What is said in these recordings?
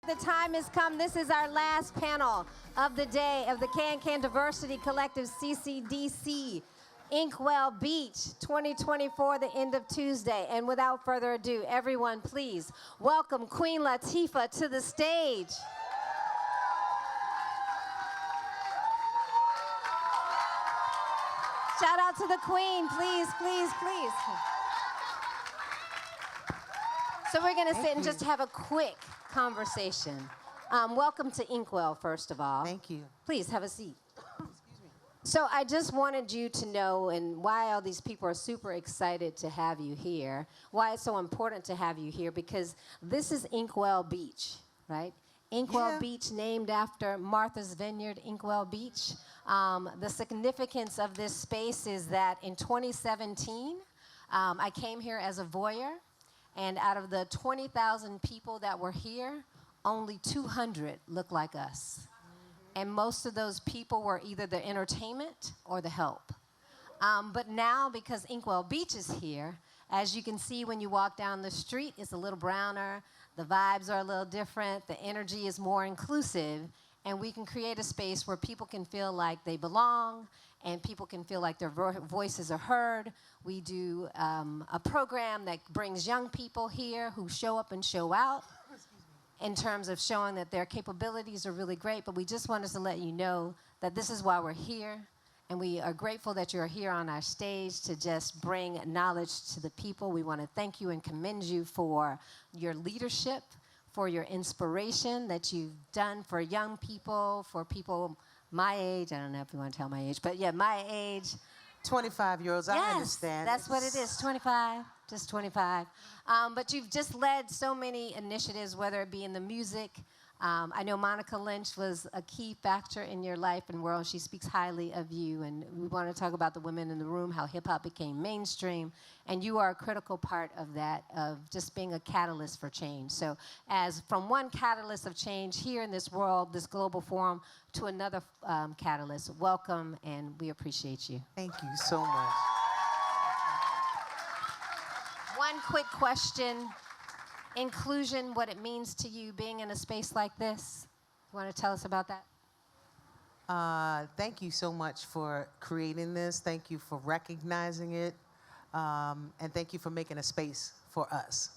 The time has come. This is our last panel of the day of the Can Diversity Collective CCDC Inkwell Beach 2024, the end of Tuesday. And without further ado, everyone please welcome Queen Latifah to the stage. Shout out to the Queen, please, please, please. So we're going to sit and just have a quick conversation. Welcome to Inkwell, first of all. Thank you. Please have a seat. So I just wanted you to know, and why all these people are super excited to have you here, why it's so important to have you here, because this is Inkwell Beach, right? Inkwell Beach, named after Martha's Vineyard, Inkwell Beach. The significance of this space is that in 2017, I came here as a voyeur. And out of the 20,000 people that were here, only 200 looked like us. And most of those people were either the entertainment or the help. But now, because Inkwell Beach is here, as you can see when you walk down the street, it's a little browner, the vibes are a little different, the energy is more inclusive, and we can create a space where people can feel like they belong, and people can feel like their voices are heard. We do a program that brings young people here who show up and show out in terms of showing that their capabilities are really great. But we just wanted to let you know that this is why we're here. And we are grateful that you're here on our stage to just bring knowledge to the people. We want to thank you and commend you for your leadership, for your inspiration that you've done for young people, for people my age. I don't know if you want to tell my age, but yeah, my age. 25-year-olds, yes, I understand. That's what it is, 25, just 25. But you've just led so many initiatives, whether it be in the music. I know Monica Lynch was a key factor in your life and world. She speaks highly of you, and we want to talk about the women in the room, how hip-hop became mainstream, and you are a critical part of that, of just being a catalyst for change. So as from one catalyst of change here in this world, this global forum, to another catalyst, welcome, and we appreciate you. Thank you so much. One quick question. Inclusion, what it means to you being in a space like this. You want to tell us about that? Thank you so much for creating this. Thank you for recognizing it. And thank you for making a space for us.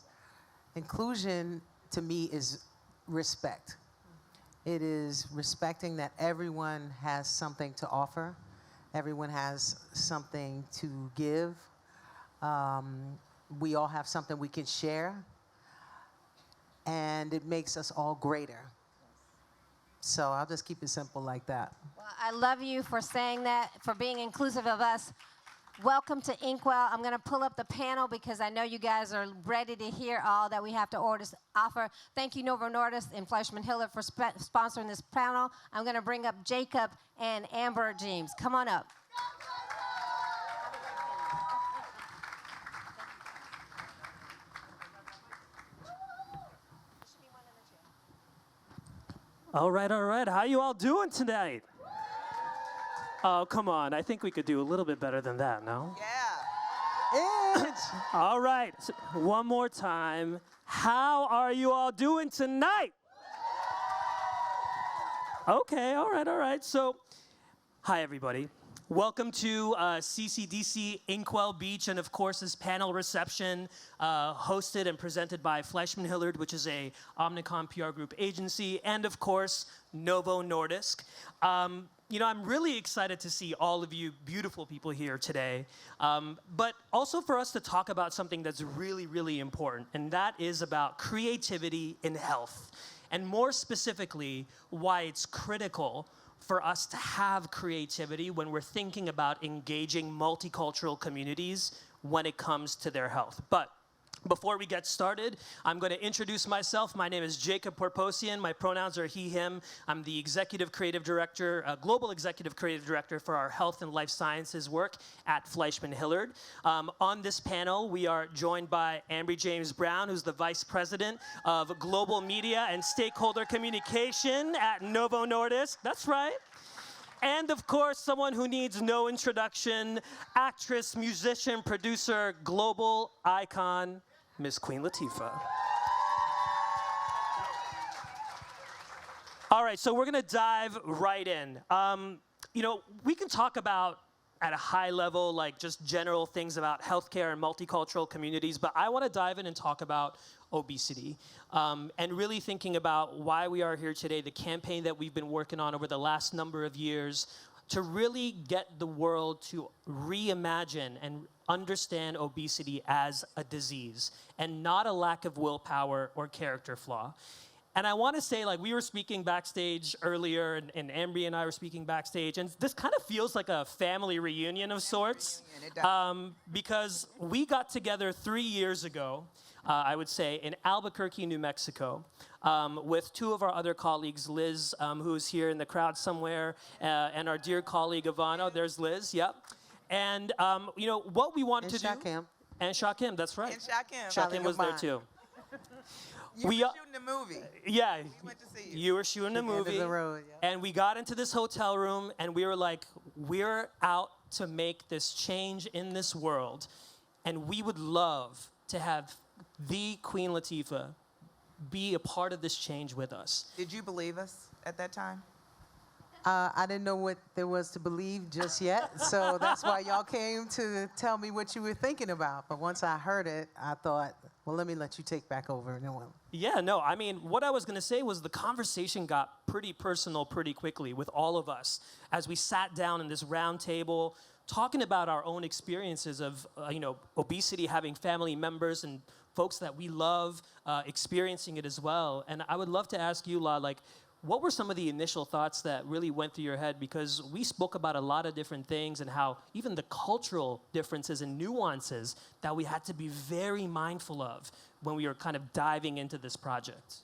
Inclusion, to me, is respect. It is respecting that everyone has something to offer. Everyone has something to give. We all have something we can share. And it makes us all greater. So I'll just keep it simple like that. Well, I love you for saying that, for being inclusive of us. Welcome to Inkwell. I'm going to pull up the panel because I know you guys are ready to hear all that we have to offer. Thank you, Novo Nordisk and FleishmanHillard, for sponsoring this panel. I'm going to bring up Jacob and Amber James. Come on up. All right. How you all doing tonight? Oh, come on. I think we could do a little bit better than that, no? Yeah. All right. So, one more time. How are you all doing tonight? Okay. All right. So, hi, everybody. Welcome to CCDC Inkwell Beach, and of course this panel reception hosted and presented by FleishmanHillard, which is a Omnicom PR group agency, and of course Novo Nordisk. You know, I'm really excited to see all of you beautiful people here today, but also for us to talk about something that's really, really important, and that is about creativity in health, and more specifically, why it's critical for us to have creativity when we're thinking about engaging multicultural communities when it comes to their health. But before we get started, I'm going to introduce myself. My name is Jacob Porpossian. My pronouns are he, him. I'm the Executive Creative Director, Global Executive Creative Director for our Health and Life Sciences work at FleishmanHillard. On this panel, we are joined by Amber James Brown, who's the Vice President of Global Media and Stakeholder Communication at Novo Nordisk. That's right. And of course, someone who needs no introduction, actress, musician, producer, global icon, Miss Queen Latifah. All right, so we're going to dive right in. We can talk about at a high level, like just general things about healthcare and multicultural communities, but I want to dive in and talk about obesity and really thinking about why we are here today, the campaign that we've been working on over the last number of years to really get the world to reimagine and understand obesity as a disease and not a lack of willpower or character flaw. And I want to say, like, we were speaking backstage earlier, and Ambry and I were speaking backstage, and this kind of feels like a family reunion of sorts, because we got together 3 years ago, I would say, in Albuquerque, New Mexico, with two of our other colleagues, Liz, who's here in the crowd somewhere, and our dear colleague, Yvonne. Oh, there's Liz, yep. And, what we wanted to do... And Shakim, that's right. And Shakim. Shakim was there, too. You were shooting the movie. Yeah, We went to see you. you were shooting a movie, and we got into this hotel room, and we were like, we're out to make this change in this world, and we would love to have the Queen Latifah be a part of this change with us. Did you believe us at that time? I didn't know what there was to believe just yet, so that's why y'all came to tell me what you were thinking about. But once I heard it, I thought, well, let me let you take back over. And then Yeah, no, I mean, what I was going to say was the conversation got pretty personal pretty quickly with all of us as we sat down in this round table talking about our own experiences of, obesity, having family members and folks that we love experiencing it as well. And I would love to ask you, La, what were some of the initial thoughts that really went through your head? Because we spoke about a lot of different things and how even the cultural differences and nuances that we had to be very mindful of when we were kind of diving into this project.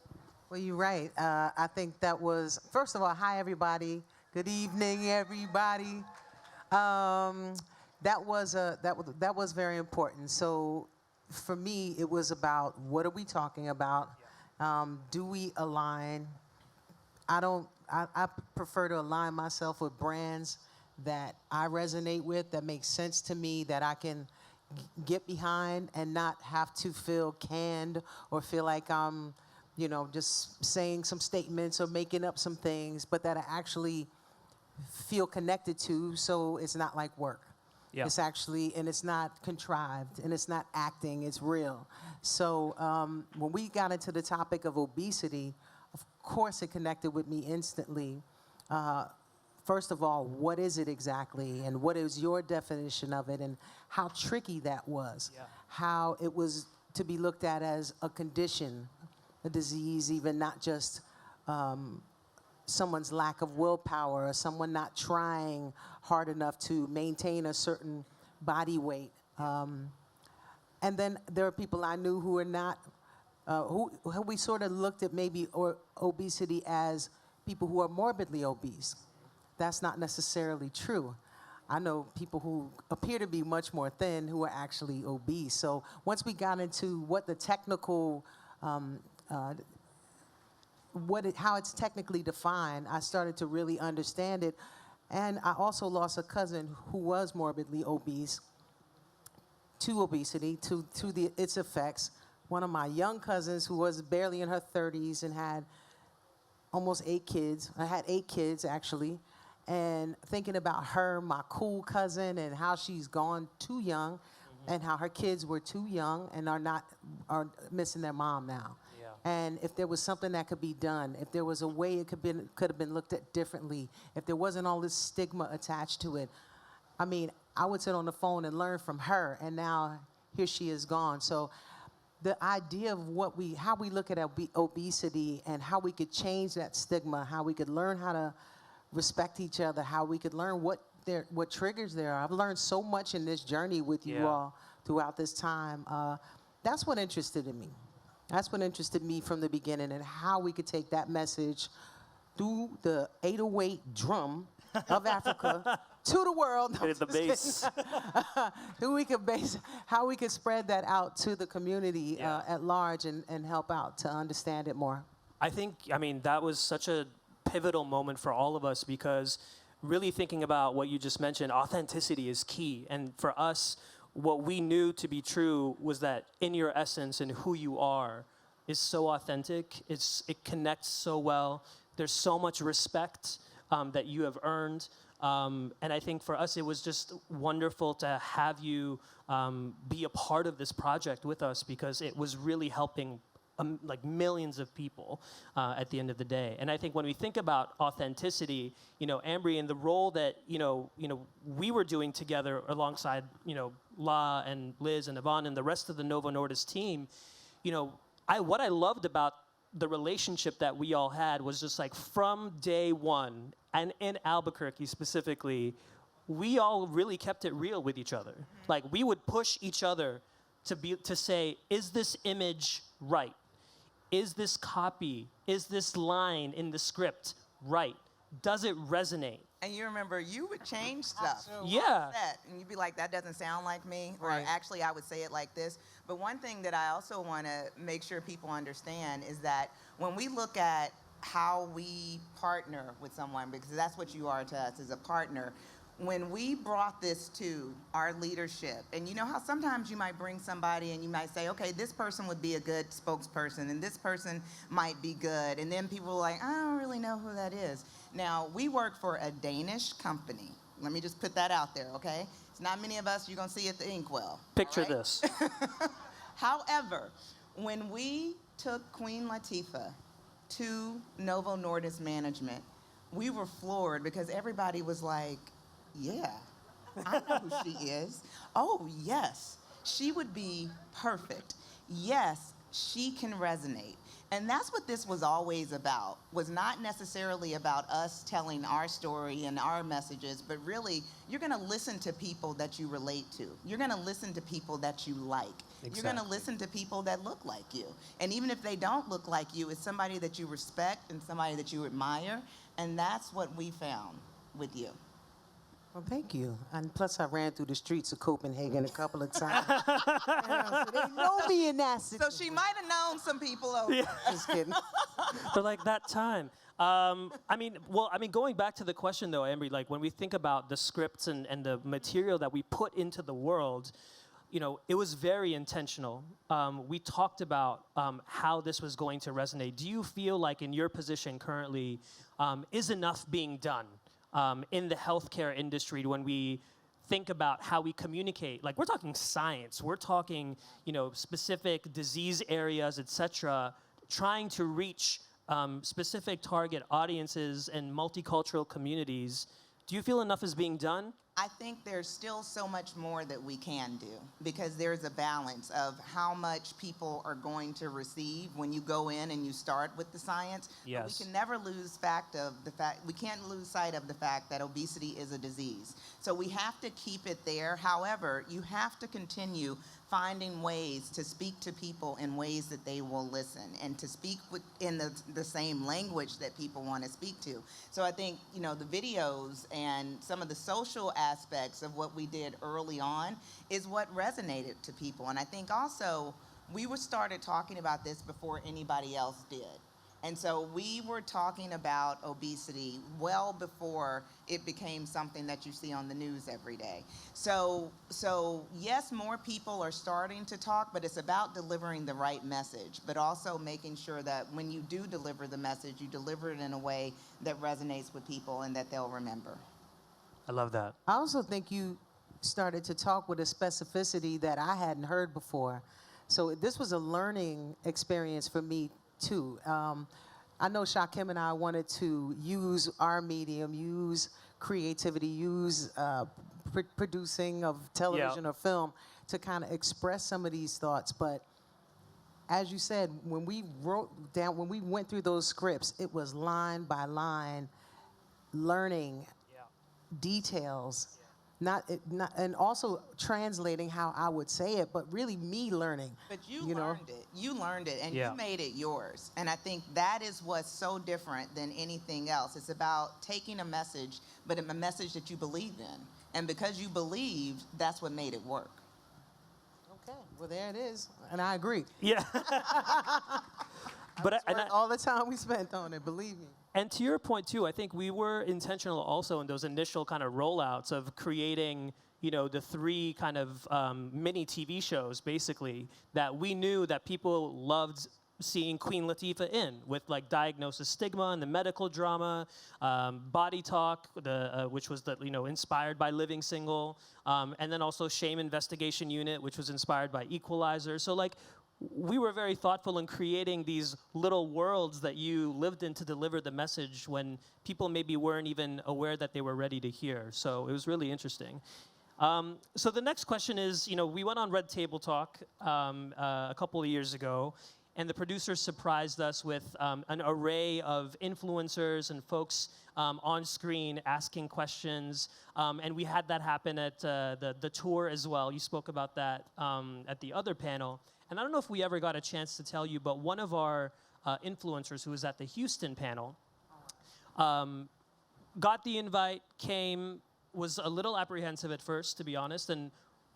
Well, you're right. I think that was, first of all, hi, everybody. Good evening, everybody. That was very important. So for me, it was about what are we talking about? Do we align? I prefer to align myself with brands that I resonate with, that make sense to me, that I can get behind and not have to feel canned or feel like I'm, just saying some statements or making up some things, but that I actually feel connected to, so it's not like work. Yeah. It's actually, and it's not contrived, and it's not acting, it's real. So when we got into the topic of obesity, of course, it connected with me instantly. First of all, what is it exactly, and what is your definition of it, and how tricky that was, how it was to be looked at as a condition, a disease, even not just someone's lack of willpower or someone not trying hard enough to maintain a certain body weight. And then there are people I knew who are not, who we sort of looked at maybe obesity as people who are morbidly obese. That's not necessarily true. I know people who appear to be much more thin who are actually obese. So once we got into what the technical, how it's technically defined, I started to really understand it. And I also lost a cousin who was morbidly obese to obesity, to its effects. One of my young cousins who was barely in her 30s and had almost 8 kids. I had 8 kids, actually. And thinking about her, my cool cousin, and how she's gone too young, and how her kids were too young and are missing their mom now. Yeah. And if there was something that could be done, if there was a way it could have been looked at differently, if there wasn't all this stigma attached to it, I mean, I would sit on the phone and learn from her, and now here she is gone. So the idea of how we look at obesity and how we could change that stigma, how we could learn how to respect each other, how we could learn what triggers there are. I've learned so much in this journey with you all throughout this time. That's what interested in me. That's what interested me from the beginning, and how we could take that message through the 808 drum of Africa to the world. No, the bass. How we could spread that out to the community at large and help out to understand it more. I mean, that was such a pivotal moment for all of us, because really thinking about what you just mentioned, authenticity is key. And for us, what we knew to be true was that in your essence and who you are is so authentic. It connects so well There's so much respect that you have earned. And I think for us, it was just wonderful to have you be a part of this project with us because it was really helping like millions of people at the end of the day. And I think when we think about authenticity, Ambry, and the role that, we were doing together alongside, La and Liz and Yvonne and the rest of the Novo Nordisk team, what I loved about the relationship that we all had was just like from day one, and in Albuquerque specifically, we all really kept it real with each other. Like we would push each other to say, is this image right? Is this copy, is this line in the script right? Does it resonate? And you remember, you would change stuff. Yeah. On set, and you'd be like, that doesn't sound like me. Right. Or actually, I would say it like this. But one thing that I also want to make sure people understand is that when we look at how we partner with someone, because that's what you are to us, as a partner, when we brought this to our leadership, and you know how sometimes you might bring somebody and you might say, okay, this person would be a good spokesperson, and this person might be good, and then people are like, I don't really know who that is. Now, we work for a Danish company. Let me just put that out there, okay? It's not many of us you're going to see at the Inkwell. Picture all right? this. However, when we took Queen Latifah to Novo Nordisk management, we were floored because everybody was like, yeah, I know who she is. Oh, yes, she would be perfect. Yes, she can resonate. And that's what this was always about, was not necessarily about us telling our story and our messages, but really, you're gonna listen to people that you relate to. You're gonna listen to people that you like. You're gonna listen to people that look like you. And even if they don't look like you, it's somebody that you respect and somebody that you admire, and that's what we found with you. Well, thank you. And plus, I ran through the streets of Copenhagen a couple of times. So they know me in that city. So she might have known some people over there. Just kidding. But like that time. Going back to the question though, Ambry, like when we think about the scripts and the material that we put into the world, it was very intentional. We talked about how this was going to resonate. Do you feel like in your position currently, is enough being done in the healthcare industry when we think about how we communicate? Like we're talking science, we're talking, specific disease areas, et cetera, trying to reach specific target audiences and multicultural communities. Do you feel enough is being done? I think there's still so much more that we can do because there's a balance of how much people are going to receive when you go in and you start with the science. Yes. But we can never lose we can't lose sight of the fact that obesity is a disease. So we have to keep it there. However, you have to continue finding ways to speak to people in ways that they will listen and to speak in the same language that people want to speak to. So I think, the videos and some of the social aspects of what we did early on is what resonated to people. And I think also we started talking about this before anybody else did. And so we were talking about obesity well before it became something that you see on the news every day. So yes, more people are starting to talk, but it's about delivering the right message, but also making sure that when you do deliver the message, you deliver it in a way that resonates with people and that they'll remember. I love that. I also think you started to talk with a specificity that I hadn't heard before. So this was a learning experience for me too. I know Shakim and I wanted to use our medium, use creativity, use producing of television or film to kind of express some of these thoughts. But as you said, when we went through those scripts, it was line by line, learning details, and also translating how I would say it, but really me learning. But you learned it. You learned it, and you made it yours. And I think that is what's so different than anything else. It's about taking a message, but a message that you believe in. And because you believed, that's what made it work. Okay, well, there it is. And I agree. Yeah. But all the time we spent on it, believe me. And to your point too, I think we were intentional also in those initial kind of rollouts of creating, the 3 kind of mini TV shows basically that we knew that people loved seeing Queen Latifah in with like diagnosis stigma and the medical drama, Body Talk, which was inspired by Living Single, and then also Shame Investigation Unit, which was inspired by Equalizer. So like we were very thoughtful in creating these little worlds that you lived in to deliver the message when people maybe weren't even aware that they were ready to hear. So it was really interesting. So the next question is, we went on Red Table Talk a couple of years ago, and the producers surprised us with an array of influencers and folks on screen asking questions. And we had that happen at the tour as well. You spoke about that at the other panel. And I don't know if we ever got a chance to tell you, but one of our influencers who was at the Houston panel got the invite, came, was a little apprehensive at first, to be honest. And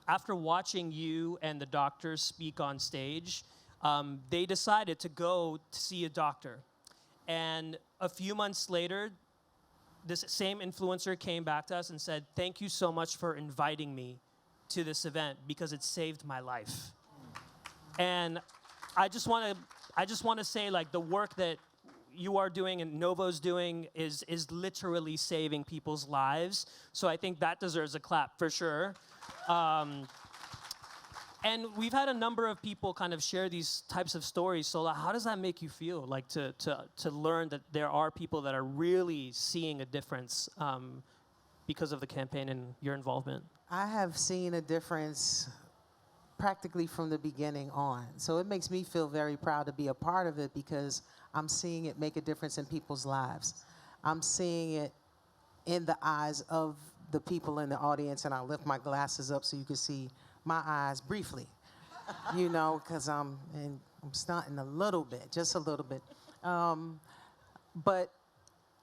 after watching you and the doctors speak on stage, they decided to go to see a doctor. And a few months later, this same influencer came back to us and said, "Thank you so much for inviting me to this event because it saved my life." And I just want to say, like, the work that you are doing and Novo's doing is literally saving people's lives. So I think that deserves a clap for sure. And we've had a number of people kind of share these types of stories. So how does that make you feel, like to learn that there are people that are really seeing a difference because of the campaign and your involvement? I have seen a difference practically from the beginning on. So it makes me feel very proud to be a part of it because I'm seeing it make a difference in people's lives. I'm seeing it in the eyes of the people in the audience, and I'll lift my glasses up so you can see my eyes briefly, because I'm stunting a little bit, just a little bit. But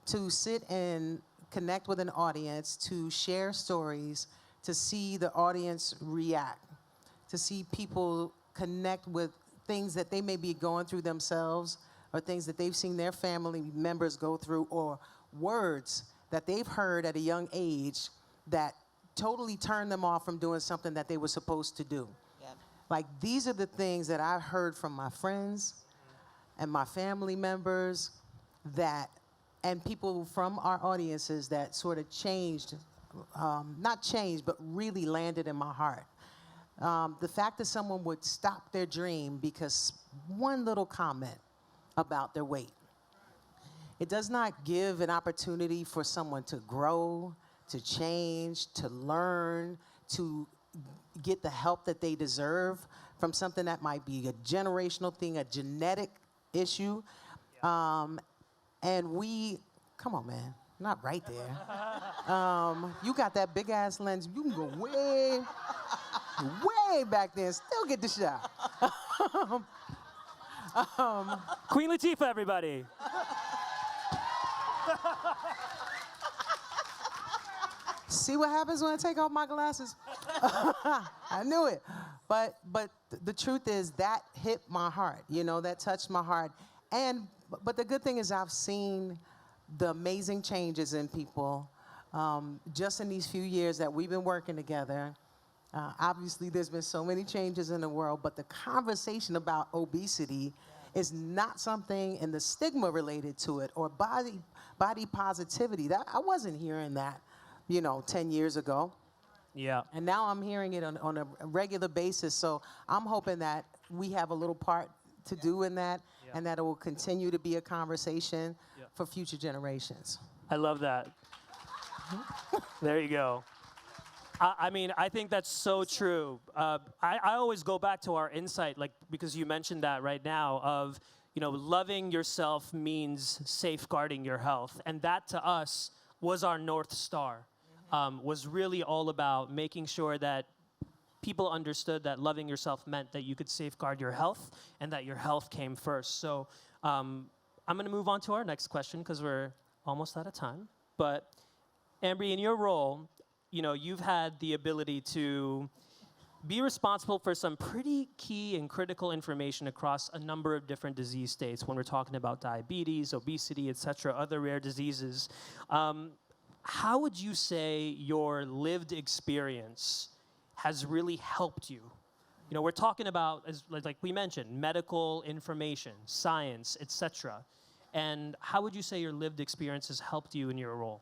to sit and connect with an audience, to share stories, to see the audience react, to see people connect with things that they may be going through themselves or things that they've seen their family members go through or words that they've heard at a young age that totally turned them off from doing something that they were supposed to do. Yep. Like, these are the things that I've heard from my friends and my family members and people from our audiences that sort of changed, not changed, but really landed in my heart. The fact that someone would stop their dream because one little comment about their weight. It does not give an opportunity for someone to grow, to change, to learn, to get the help that they deserve from something that might be a generational thing, a genetic issue. Yeah. Come on, man, not right there. You got that big ass lens, you can go way back there and still get the shot. Queen Latifah, everybody. See what happens when I take off my glasses? I knew it. But the truth is that hit my heart, that touched my heart. But the good thing is I've seen the amazing changes in people just in these few years that we've been working together. Obviously, there's been so many changes in the world, but the conversation about obesity is not something, and the stigma related to it, or body positivity. That I wasn't hearing that, 10 years ago. Yeah. And now I'm hearing it on a regular basis. So I'm hoping that we have a little part to do in that, and that it will continue to be a conversation for future generations. I love that. There you go. I think that's so true. I always go back to our insight, because you mentioned that right now, of, loving yourself means safeguarding your health. And that to us was our North Star, was really all about making sure that people understood that loving yourself meant that you could safeguard your health and that your health came first. So I'm going to move on to our next question because we're almost out of time. But Ambry, in your role, you've had the ability to be responsible for some pretty key and critical information across a number of different disease states when we're talking about diabetes, obesity, et cetera, other rare diseases. How would you say your lived experience has really helped you You know, we're talking about, as like we mentioned, medical information, science, etc. And how would you say your lived experience has helped you in your role?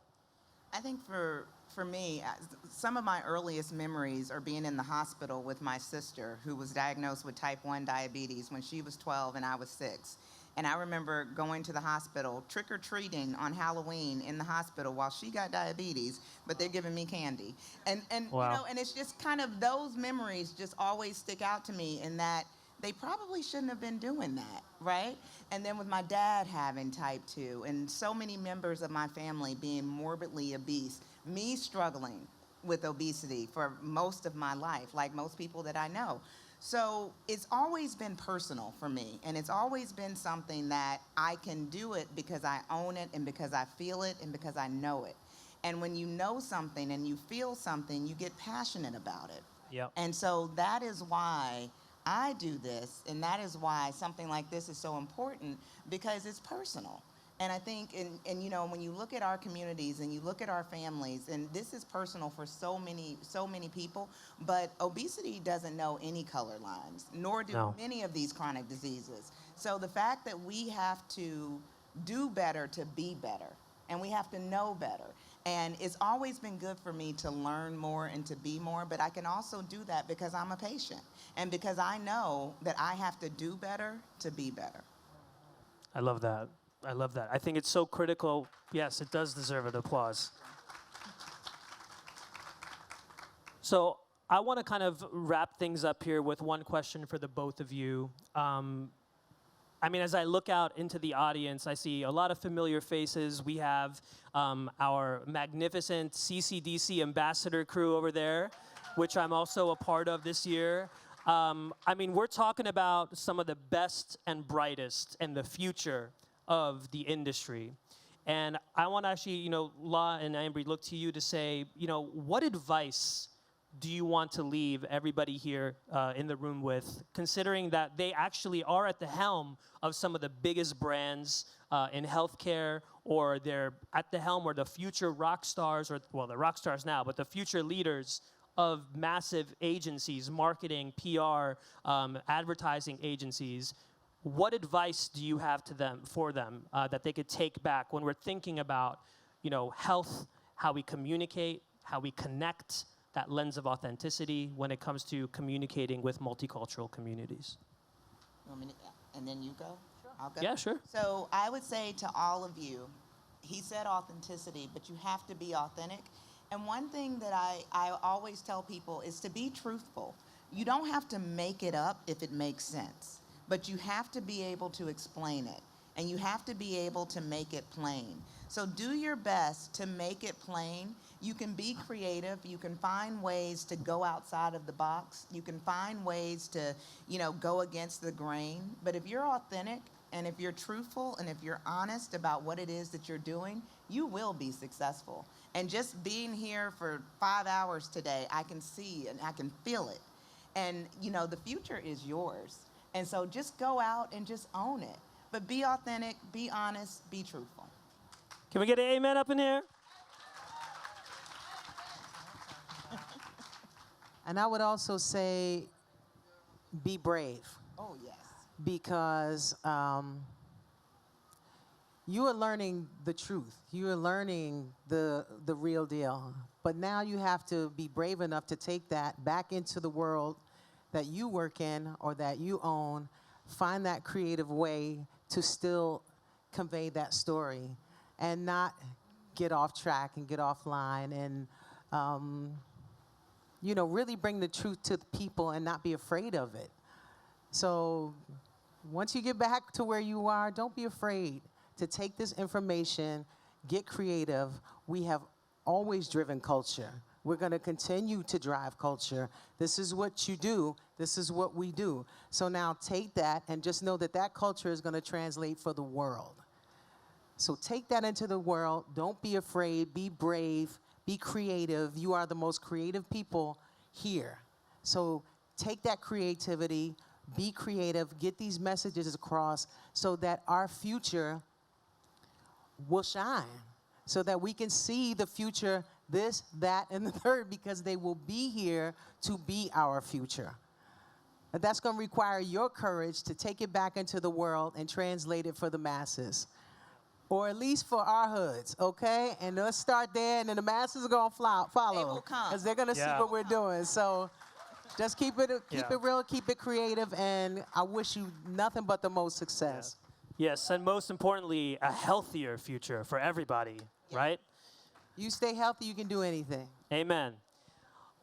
I think for me, some of my earliest memories are being in the hospital with my sister, who was diagnosed with type 1 diabetes when she was 12 and I was 6. And I remember going to the hospital, trick-or-treating on Halloween in the hospital while she got diabetes, but they're giving me candy. And Wow. you know, and it's just kind of those memories just always stick out to me in that they probably shouldn't have been doing that, right? And then with my dad having type 2 and so many members of my family being morbidly obese, me struggling with obesity for most of my life, like most people that I know. So it's always been personal for me, and it's always been something that I can do it because I own it and because I feel it and because I know it. And when you know something and you feel something, you get passionate about it. Yep. And so that is why I do this, and that is why something like this is so important, because it's personal. And I think, and you know, when you look at our communities and you look at our families, and this is personal for so many people, but obesity doesn't know any color lines, nor do many of these chronic diseases. So the fact that we have to do better to be better, and we have to know better. And it's always been good for me to learn more and to be more, but I can also do that because I'm a patient and because I know that I have to do better to be better. I love that. I love that. I think it's so critical. Yes, it does deserve an applause. So I want to kind of wrap things up here with one question for the both of you. I mean, as I look out into the audience, I see a lot of familiar faces. We have our magnificent CCDC ambassador crew over there, which I'm also a part of this year. I mean, we're talking about some of the best and brightest and the future of the industry. And I want to actually, you know, La and Ambry, look to you to say, you know, what advice do you want to leave everybody here in the room with, considering that they actually are at the helm of some of the biggest brands in healthcare, or they're at the helm or the future rock stars, or, well, they're rock stars now, but the future leaders of massive agencies, marketing, PR, advertising agencies. What advice do you have to them, for them, that they could take back when we're thinking about, you know, health, how we communicate, how we connect, that lens of authenticity when it comes to communicating with multicultural communities? You want me to, and then you go? Sure. I'll go. Yeah, sure. So I would say to all of you, he said authenticity, but you have to be authentic. And one thing that I always tell people is to be truthful. You don't have to make it up if it makes sense, but you have to be able to explain it, and you have to be able to make it plain. So do your best to make it plain. You can be creative. You can find ways to go outside of the box. You can find ways to, you know, go against the grain. But if you're authentic, and if you're truthful, and if you're honest about what it is that you're doing, you will be successful. And just being here for 5 hours today, I can see and I can feel it. And, you know, the future is yours. And so just go out and just own it. But be authentic, be honest, be truthful. Can we get an amen up in here? And I would also say, be brave. Oh, yes. Because you are learning the truth. You are learning the real deal. But now you have to be brave enough to take that back into the world that you work in or that you own. Find that creative way to still convey that story and not get off track and get offline, and you know, really bring the truth to the people and not be afraid of it. So once you get back to where you are, don't be afraid to take this information, get creative. We have always driven culture. We're going to continue to drive culture. This is what you do. This is what we do. So now take that and just know that that culture is going to translate for the world. So take that into the world. Don't be afraid. Be brave. Be creative. You are the most creative people here. So take that creativity. Be creative. Get these messages across so that our future will shine, so that we can see the future, this, that, and the third, because they will be here to be our future. But that's going to require your courage to take it back into the world and translate it for the masses. Or at least for our hoods, okay? And let's start there, and then the masses are going to follow. They will come. Because they're going to see Yeah. what we're doing. So just keep it real, keep it creative, and I wish you nothing but the most success. Yes, and most importantly, a healthier future for everybody, right? You stay healthy, you can do anything. Amen.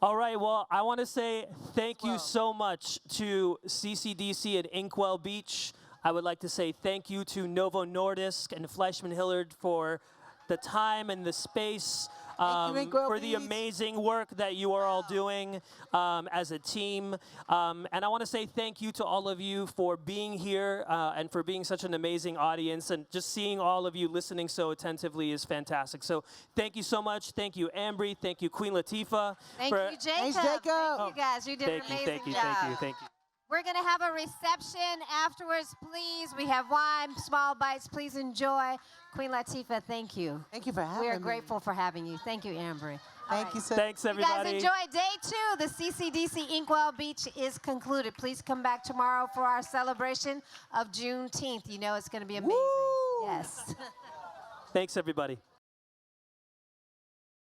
All right, well, I want to say thank you so much to CCDC at Inkwell Beach. I would like to say thank you to Novo Nordisk and FleishmanHillard for the time and the space, Inkwell for the Beach. amazing work that you are all doing as a team. And I want to say thank you to all of you for being here and for being such an amazing audience. And just seeing all of you listening so attentively is fantastic. So thank you so much. Thank you, Ambry. Thank you, Queen Latifah. Thank you, Jacob. Thanks, Jacob. Thank you, guys. You did an Thank you, amazing thank you, job. thank you, thank you. We're going to have a reception afterwards, please. We have wine, small bites. Please enjoy. Queen Latifah, thank you. Thank you for having me. We are grateful for having you. Thank you, Ambry. Thank you, sir. Thanks, You everybody. guys enjoy day 2. The CCDC Inkwell Beach is concluded. Please come back tomorrow for our celebration of Juneteenth. You know it's going to be amazing. Woo! Yes. Thanks, everybody.